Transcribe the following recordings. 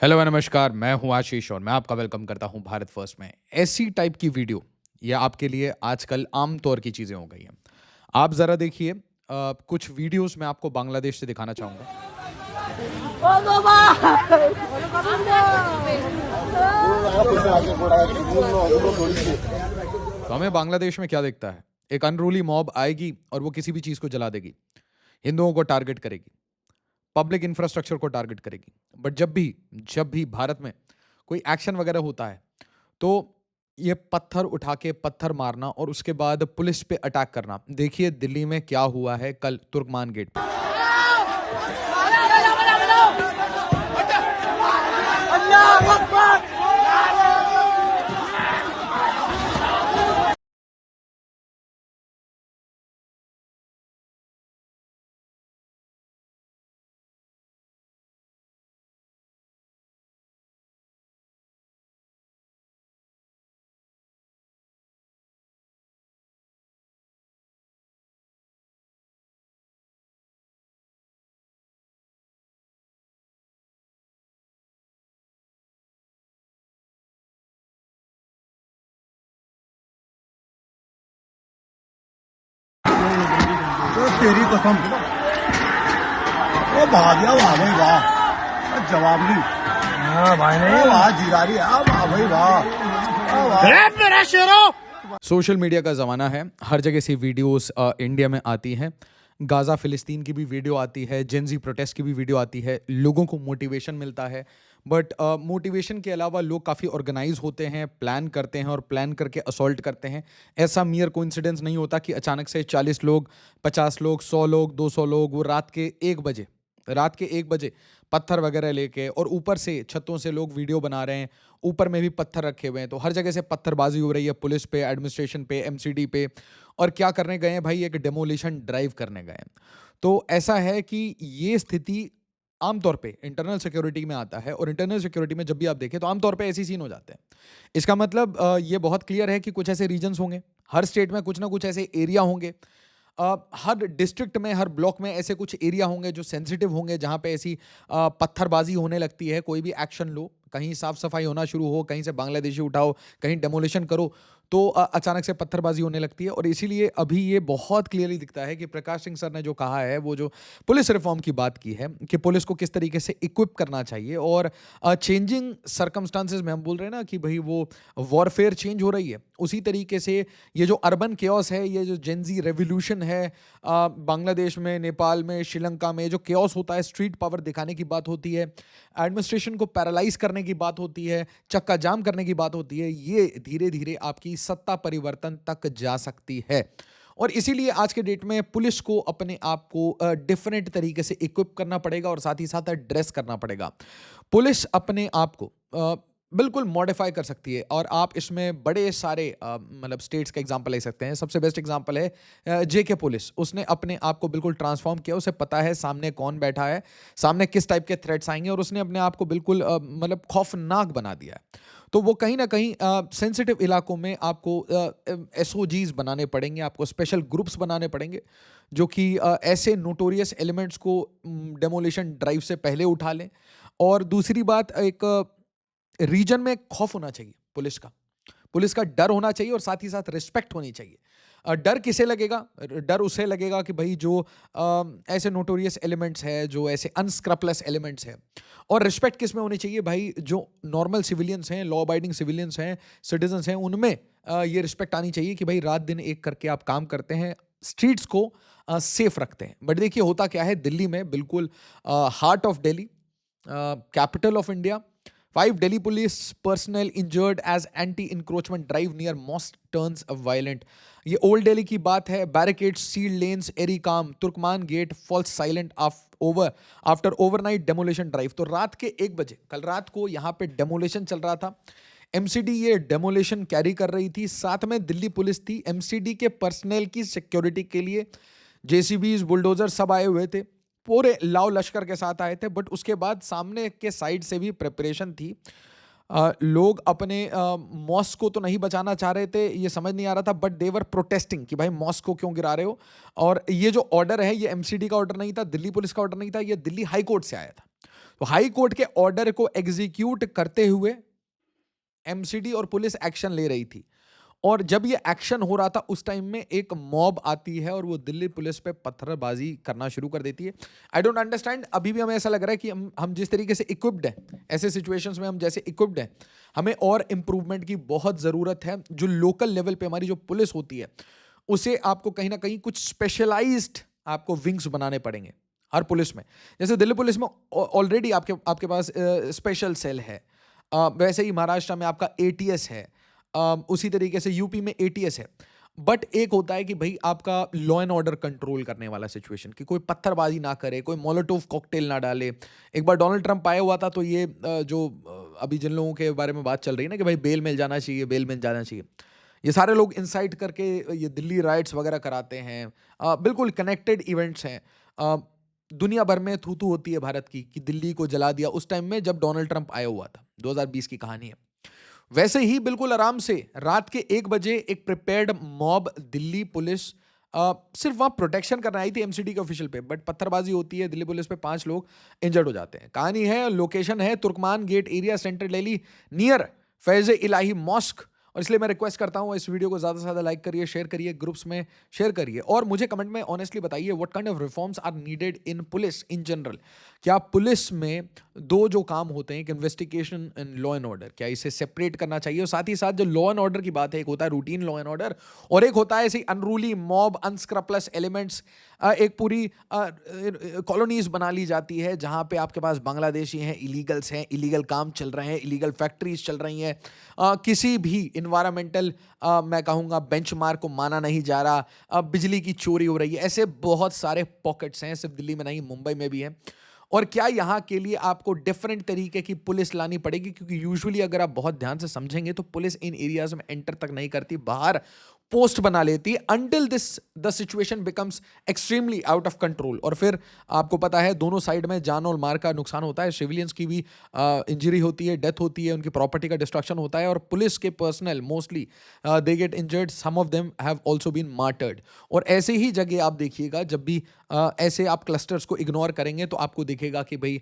Hello नमस्कार, मैं हूँ आशीष और मैं आपका वेलकम करता हूँ भारत फर्स्ट में। ऐसी टाइप की वीडियो ये आपके लिए आजकल आम तौर की चीज़ें हो गई हैं। आप ज़रा देखिए, कुछ वीडियोस मैं आपको बांग्लादेश से दिखाना चाहूँगा। तो हमें बांग्लादेश में क्या दिखता है? एक अनरूली मॉब आएगी और वो किसी भी चीज़ को जला देगी, हिंदुओं को टारगेट करेगी, पब्लिक इंफ्रास्ट्रक्चर को टारगेट करेगी। बट जब भी भारत में कोई एक्शन वगैरह होता है, तो ये पत्थर उठा के पत्थर मारना और उसके बाद पुलिस पे अटैक करना। देखिए दिल्ली में क्या हुआ है कल तुर्कमान गेट पे। तो तेरी कसम वो भाग गया। वाह भाई वाह, जवाब नहीं। हाँ भाई नहीं, वाह जीरा रही है। वाह भाई वाह, मेरा शेरो। सोशल मीडिया का ज़माना है, हर जगह से वीडियोस इंडिया में आती हैं। गाज़ा फ़िलिस्तीन की भी वीडियो आती है, जेन-ज़ी प्रोटेस्ट की भी वीडियो आती है। लोगों को मोटिवेशन मिलता है, बट मोटिवेशन के अलावा लोग काफ़ी ऑर्गेनाइज़ होते हैं, प्लान करते हैं और प्लान करके असॉल्ट करते हैं। ऐसा मियर कोइंसिडेंस नहीं होता कि अचानक से 40 लोग, 50 लोग, 100 लोग, 200 लोग वो रात के 1 बजे पत्थर वगैरह लेके, और ऊपर से छतों से लोग वीडियो बना रहे हैं, ऊपर में भी पत्थर रखे हुए हैं। तो हर जगह से पत्थरबाजी हो रही है, पुलिस पे, एडमिनिस्ट्रेशन पे, एमसीडी पे। और क्या करने गए हैं भाई? एक डेमोलिशन ड्राइव करने गए हैं। तो ऐसा है कि ये स्थिति आमतौर पे इंटरनल सिक्योरिटी में आता है, और इंटरनल सिक्योरिटी में जब भी आप देखें तो आमतौर पे ऐसे सीन हो जाते हैं। इसका मतलब ये बहुत क्लियर है कि कुछ ऐसे रीजन्स होंगे, हर स्टेट में कुछ ना कुछ ऐसे एरिया होंगे, हर डिस्ट्रिक्ट में, हर ब्लॉक में ऐसे कुछ एरिया होंगे जो सेंसिटिव होंगे, जहाँ पे ऐसी पत्थरबाजी होने लगती है। कोई भी एक्शन लो, कहीं साफ सफाई होना शुरू हो, कहीं से बांग्लादेशी उठाओ, कहीं डेमोलिशन करो, तो अचानक से पत्थरबाजी होने लगती है। और इसीलिए अभी ये बहुत क्लियरली दिखता है कि प्रकाश सिंह सर ने जो कहा है, वो जो पुलिस रिफॉर्म की बात की है कि पुलिस को किस तरीके से इक्विप करना चाहिए, और चेंजिंग सर्कमस्टांसेस में हम बोल रहे हैं ना कि भाई वो वॉरफेयर चेंज हो रही है, उसी तरीके से ये जो अर्बन केओस है, ये जो जेनजी रेवोल्यूशन है, बांग्लादेश में, नेपाल में, श्रीलंका में जो केओस होता है, स्ट्रीट पावर दिखाने की बात होती है, एडमिनिस्ट्रेशन को पैरालाइज करने की बात होती है, चक्का जाम करने की बात होती है, ये धीरे धीरे आपकी सत्ता परिवर्तन तक जा सकती है। और इसीलिए आज के डेट में पुलिस को अपने आप को डिफरेंट तरीके से इक्विप करना पड़ेगा और साथ ही साथ ड्रेस करना पड़ेगा। पुलिस अपने आप को बिल्कुल मॉडिफाई कर सकती है, और आप इसमें बड़े सारे मतलब स्टेट्स का एग्जांपल ले सकते हैं। सबसे बेस्ट एग्जांपल है जेके पुलिस। उसने अपने आप को बिल्कुल ट्रांसफॉर्म किया, उसे पता है सामने कौन बैठा है, सामने किस टाइप के थ्रेट्स आएंगे, और उसने अपने आप को बिल्कुल मतलब खौफनाक बना दिया है। तो वो कहीं ना कहीं सेंसिटिव इलाकों में आपको एसओजीज बनाने पड़ेंगे, आपको स्पेशल ग्रुप्स बनाने पड़ेंगे जो कि ऐसे नोटोरियस एलिमेंट्स को डेमोलिशन ड्राइव से पहले उठा लें। और दूसरी बात, एक रीजन में खौफ होना चाहिए पुलिस का डर होना चाहिए, और साथ ही साथ रिस्पेक्ट होनी चाहिए। डर किसे लगेगा? डर उसे लगेगा कि भाई जो ऐसे नोटोरियस एलिमेंट्स है, जो ऐसे अनस्क्रपलेस एलिमेंट्स हैं। और रिस्पेक्ट किस में होनी चाहिए भाई? जो नॉर्मल सिविलियंस हैं, लॉ अबाइडिंग सिविलियंस हैं, सिटीजन्स हैं, उनमें ये रिस्पेक्ट आनी चाहिए कि भाई रात दिन एक करके आप काम करते हैं, स्ट्रीट्स को सेफ रखते हैं। बट देखिए होता क्या है, दिल्ली में बिल्कुल heart of Delhi, capital of India, 5 Delhi police personnel injured as anti-encroachment drive near mosque turns violent। ये ओल्ड दिल्ली की बात है। Barricades, sealed lanes, eerie calm, Turkman Gate falls silent after overnight demolition drive. तो रात के 1 बजे कल रात को यहाँ पे डेमोलिशन चल रहा था। एमसीडी ये डेमोलिशन कैरी कर रही थी, साथ में दिल्ली पुलिस थी। एमसीडी के पर्सनल की सिक्योरिटी के लिए जेसीबीज, बुलडोजर सब आए हुए थे, पूरे लाव लश्कर के साथ आए थे। बट उसके बाद सामने के साइड से भी प्रिपरेशन थी। लोग अपने मॉस्क को तो नहीं बचाना चाह रहे थे, ये समझ नहीं आ रहा था, बट देवर प्रोटेस्टिंग कि भाई मॉस्क को क्यों गिरा रहे हो। और ये जो ऑर्डर है, ये एमसीडी का ऑर्डर नहीं था, दिल्ली पुलिस का ऑर्डर नहीं था, ये दिल्ली हाई कोर्ट से आया था। तो हाई कोर्ट के ऑर्डर को एग्जीक्यूट करते हुए एमसीडी और पुलिस एक्शन ले रही थी, और जब ये एक्शन हो रहा था उस टाइम में एक मॉब आती है और वो दिल्ली पुलिस पे पत्थरबाजी करना शुरू कर देती है। आई डोंट अंडरस्टैंड, अभी भी हमें ऐसा लग रहा है कि हम जिस तरीके से इक्विप्ड हैं, ऐसे सिचुएशंस में हम जैसे इक्विप्ड हैं, हमें और इंप्रूवमेंट की बहुत ज़रूरत है। जो लोकल लेवल पे हमारी जो पुलिस होती है, उसे आपको कहीं ना कहीं कुछ स्पेशलाइज्ड आपको विंग्स बनाने पड़ेंगे हर पुलिस में। जैसे दिल्ली पुलिस में ऑलरेडी आपके आपके पास स्पेशल सेल है, वैसे ही महाराष्ट्र में आपका एटीएस है, उसी तरीके से यूपी में एटीएस है। बट एक होता है कि भाई आपका लॉ एंड ऑर्डर कंट्रोल करने वाला सिचुएशन, कि कोई पत्थरबाजी ना करे, कोई मोलोटोव कॉकटेल ना डाले। एक बार डोनाल्ड ट्रंप आया हुआ था, तो ये अभी जिन लोगों के बारे में बात चल रही है ना कि भाई बेल मिल जाना चाहिए, बेल मिल जाना चाहिए, ये सारे लोग इंसाइट करके ये दिल्ली राइट्स वगैरह कराते हैं। बिल्कुल कनेक्टेड इवेंट्स हैं। दुनिया भर में थू थू होती है भारत की कि दिल्ली को जला दिया उस टाइम में जब डोनाल्ड ट्रंप आया हुआ था। 2020 की कहानी है। वैसे ही बिल्कुल आराम से रात के 1 बजे एक प्रिपेयर्ड मॉब दिल्ली पुलिस सिर्फ वहां प्रोटेक्शन करने आई थी एमसीडी के ऑफिशियल पे, बट पत्थरबाजी होती है, दिल्ली पुलिस पे 5 लोग इंजर्ड हो जाते हैं। कहानी है, लोकेशन है Turkman Gate area, central Delhi, near Faiz Ilahi mosque. और इसलिए मैं रिक्वेस्ट करता हूँ इस वीडियो को ज़्यादा से ज़्यादा लाइक करिए, शेयर करिए, ग्रुप्स में शेयर करिए, और मुझे कमेंट में ऑनेस्टली बताइए what kind of reforms are needed in police in general. क्या पुलिस में दो जो काम होते हैं, investigation and law and order, क्या इसे सेपरेट करना चाहिए? और साथ ही साथ जो लॉ एंड ऑर्डर की बात है, एक होता है रूटीन लॉ एंड ऑर्डर और एक होता है ऐसी अनरूली मॉब अनस्क्रपलस एलिमेंट्स। एक पूरी कॉलोनीज बना ली जाती है जहां पे आपके पास बांग्लादेशी हैं, इलीगल्स हैं, इलीगल काम चल रहे हैं, इलीगल फैक्ट्रीज चल रही हैं, किसी भी इन्वायरमेंटल मैं कहूँगा बेंचमार्क को माना नहीं जा रहा, बिजली की चोरी हो रही है। ऐसे बहुत सारे पॉकेट्स हैं, सिर्फ दिल्ली में नहीं, मुंबई में भी है। और क्या यहाँ के लिए आपको डिफरेंट तरीके की पुलिस लानी पड़ेगी? क्योंकि यूजुअली अगर आप बहुत ध्यान से समझेंगे तो पुलिस इन एरियाज में एंटर तक नहीं करती, बाहर पोस्ट बना लेती है until the situation becomes extremely out of control. और फिर आपको पता है दोनों साइड में जान और माल का नुकसान होता है, सिविलियंस की भी इंजरी होती है, डेथ होती है, उनकी प्रॉपर्टी का डिस्ट्रक्शन होता है, और पुलिस के personnel mostly they get injured, some of them have also been martyred. और ऐसे ही जगह आप देखिएगा, जब भी ऐसे आप क्लस्टर्स को इग्नोर करेंगे तो आपको दिखेगा कि भाई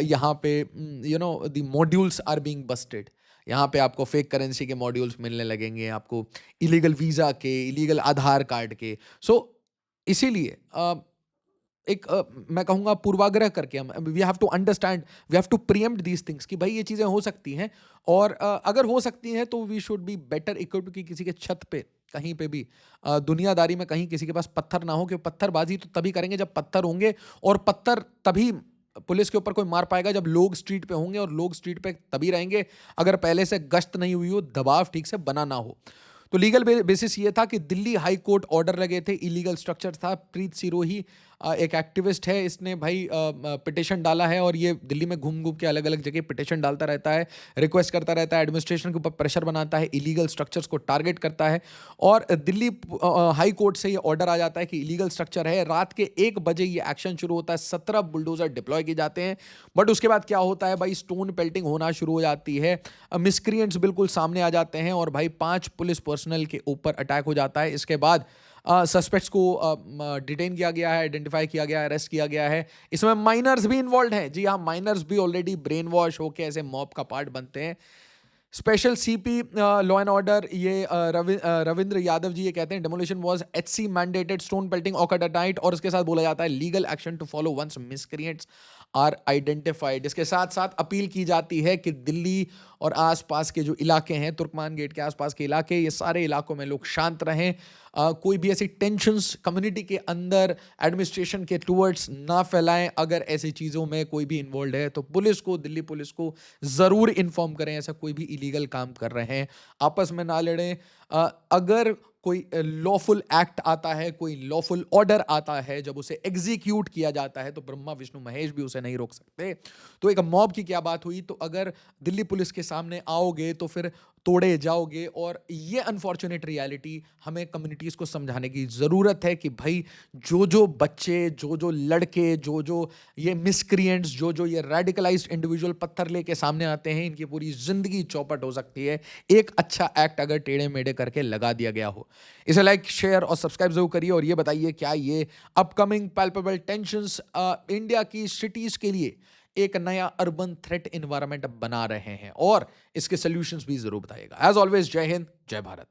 यहाँ पे the modules are being busted. यहाँ पे आपको फेक करेंसी के मॉड्यूल्स मिलने लगेंगे, आपको इलीगल वीज़ा के, इलीगल आधार कार्ड के। सो इसीलिए मैं कहूँगा पूर्वाग्रह करके हम we have to understand, we have to preempt these things कि भाई ये चीज़ें हो सकती हैं, और अगर हो सकती हैं तो we should be better equipped कि किसी के छत पे कहीं पे भी दुनियादारी में कहीं किसी के पास पत्थर ना हो, कि पत्थरबाजी तो तभी करेंगे जब पत्थर होंगे, और पत्थर तभी पुलिस के ऊपर कोई मार पाएगा जब लोग स्ट्रीट पे होंगे, और लोग स्ट्रीट पे तभी रहेंगे अगर पहले से गश्त नहीं हुई हो, दबाव ठीक से बना ना हो। तो लीगल बेसिस ये था कि दिल्ली हाई कोर्ट ऑर्डर लगे थे, इलीगल स्ट्रक्चर था। प्रीत सिरोही एक एक्टिविस्ट है, इसने भाई पिटिशन डाला है, और ये दिल्ली में घूम घूम के अलग अलग जगह पिटिशन डालता रहता है, रिक्वेस्ट करता रहता है, एडमिनिस्ट्रेशन के ऊपर प्रेशर बनाता है, इलीगल स्ट्रक्चर्स को टारगेट करता है। और दिल्ली हाई कोर्ट से ये ऑर्डर आ जाता है कि इलीगल स्ट्रक्चर है। रात के 1 बजे ये एक्शन शुरू होता है, 17 बुलडोजर डिप्लॉय किए जाते हैं। बट उसके बाद क्या होता है भाई, स्टोन पेल्टिंग होना शुरू हो जाती है, मिसक्रिएंट्स बिल्कुल सामने आ जाते हैं, और भाई 5 पुलिस पर्सनल के ऊपर अटैक हो जाता है। इसके बाद सस्पेक्ट्स को डिटेन किया गया है, आइडेंटिफाई किया गया है, अरेस्ट किया गया है। इसमें माइनर्स भी इन्वॉल्व हैं। जी हाँ, माइनर्स भी ऑलरेडी ब्रेन वॉश होकर ऐसे मॉब का पार्ट बनते हैं। Special CP law and order ये रविंद्र यादव जी ये कहते हैं demolition was HC mandated, stone pelting occurred at night, और उसके साथ बोला जाता है legal action to follow once miscreants are identified. इसके साथ साथ अपील की जाती है कि दिल्ली और आसपास के जो इलाके हैं, तुर्कमान गेट के आसपास के इलाके, ये सारे इलाकों में लोग शांत रहें, कोई भी ऐसी टेंशंस कम्युनिटी के अंदर एडमिनिस्ट्रेशन के टूवर्ड्स ना फैलाएं। अगर ऐसी चीज़ों में कोई भी इन्वॉल्व है तो पुलिस को, दिल्ली पुलिस को ज़रूर इन्फॉर्म करें, ऐसा कोई भी इलीगल काम कर रहे हैं। आपस में ना लड़ें। अगर कोई लॉफुल एक्ट आता है, कोई लॉफुल ऑर्डर आता है, जब उसे एग्जीक्यूट किया जाता है तो ब्रह्मा विष्णु महेश भी उसे नहीं रोक सकते। तो एक मॉब की क्या बात हुई, तो अगर दिल्ली पुलिस के सामने आओगे तो फिर तोड़े जाओगे। और ये अनफॉर्चुनेट रियलिटी हमें कम्युनिटीज़ को समझाने की ज़रूरत है कि भाई जो बच्चे, जो लड़के, जो ये मिसक्रिएंट्स, जो ये रेडिकलाइज्ड इंडिविजुअल पत्थर लेके सामने आते हैं, इनकी पूरी ज़िंदगी चौपट हो सकती है एक अच्छा एक्ट अगर टेढ़े मेढ़े करके लगा दिया गया हो। इसे लाइक, शेयर और सब्सक्राइब जरूर करिए, और ये बताइए क्या ये अपकमिंग पैल्पेबल टेंशंस इंडिया की सिटीज़ के लिए एक नया अर्बन थ्रेट इन्वायरमेंट बना रहे हैं और इसके सॉल्यूशंस भी जरूर बताइएगा। एज ऑलवेज, जय हिंद, जय भारत।